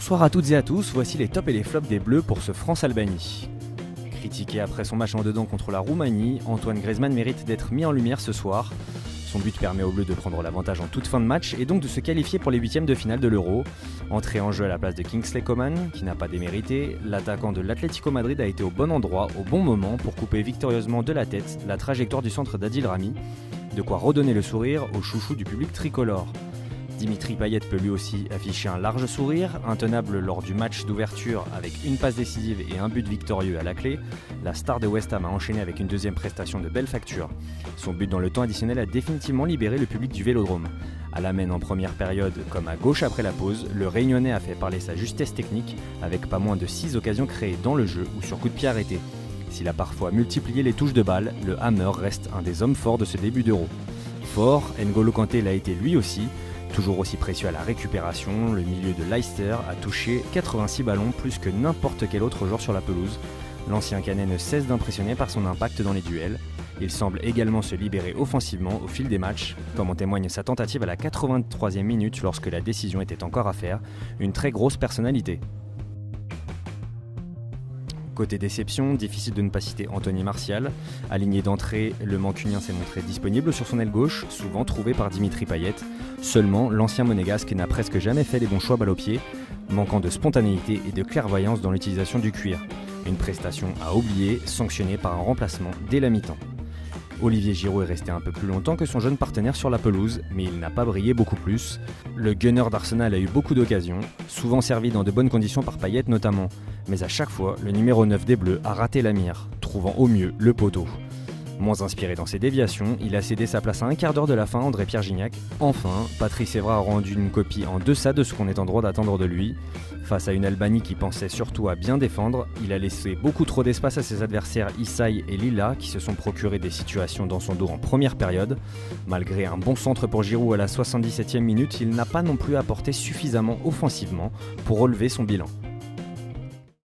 Bonsoir à toutes et à tous, voici les tops et les flops des Bleus pour ce France-Albanie. Critiqué après son match en dedans contre la Roumanie, Antoine Griezmann mérite d'être mis en lumière ce soir. Son but permet aux Bleus de prendre l'avantage en toute fin de match et donc de se qualifier pour les huitièmes de finale de l'Euro. Entré en jeu à la place de Kingsley Coman, qui n'a pas démérité, l'attaquant de l'Atlético Madrid a été au bon endroit, au bon moment pour couper victorieusement de la tête la trajectoire du centre d'Adil Rami, de quoi redonner le sourire au chouchou du public tricolore. Dimitri Payet peut lui aussi afficher un large sourire, intenable lors du match d'ouverture avec une passe décisive et un but victorieux à la clé. La star de West Ham a enchaîné avec une deuxième prestation de belle facture. Son but dans le temps additionnel a définitivement libéré le public du Vélodrome. À la main en première période comme à gauche après la pause, le Réunionnais a fait parler sa justesse technique avec pas moins de 6 occasions créées dans le jeu ou sur coup de pied arrêté. S'il a parfois multiplié les touches de balle, le Hammer reste un des hommes forts de ce début d'Euro. Fort, N'Golo Kanté l'a été lui aussi. Toujours aussi précieux à la récupération, le milieu de Leicester a touché 86 ballons plus que n'importe quel autre joueur sur la pelouse. L'ancien Canet ne cesse d'impressionner par son impact dans les duels. Il semble également se libérer offensivement au fil des matchs, comme en témoigne sa tentative à la 83e minute lorsque la décision était encore à faire. Une très grosse personnalité. Côté déception, difficile de ne pas citer Anthony Martial. Aligné d'entrée, le Mancunien s'est montré disponible sur son aile gauche, souvent trouvé par Dimitri Payet. Seulement, l'ancien monégasque n'a presque jamais fait les bons choix balle au pied, manquant de spontanéité et de clairvoyance dans l'utilisation du cuir. Une prestation à oublier, sanctionnée par un remplacement dès la mi-temps. Olivier Giroud est resté un peu plus longtemps que son jeune partenaire sur la pelouse, mais il n'a pas brillé beaucoup plus. Le gunner d'Arsenal a eu beaucoup d'occasions, souvent servi dans de bonnes conditions par Payet notamment, mais à chaque fois, le numéro 9 des Bleus a raté la mire, trouvant au mieux le poteau. Moins inspiré dans ses déviations, il a cédé sa place à un quart d'heure de la fin à André-Pierre Gignac. Enfin, Patrice Evra a rendu une copie en deçà de ce qu'on est en droit d'attendre de lui. Face à une Albanie qui pensait surtout à bien défendre, il a laissé beaucoup trop d'espace à ses adversaires Issaï et Lila qui se sont procurés des situations dans son dos en première période. Malgré un bon centre pour Giroud à la 77e minute, il n'a pas non plus apporté suffisamment offensivement pour relever son bilan.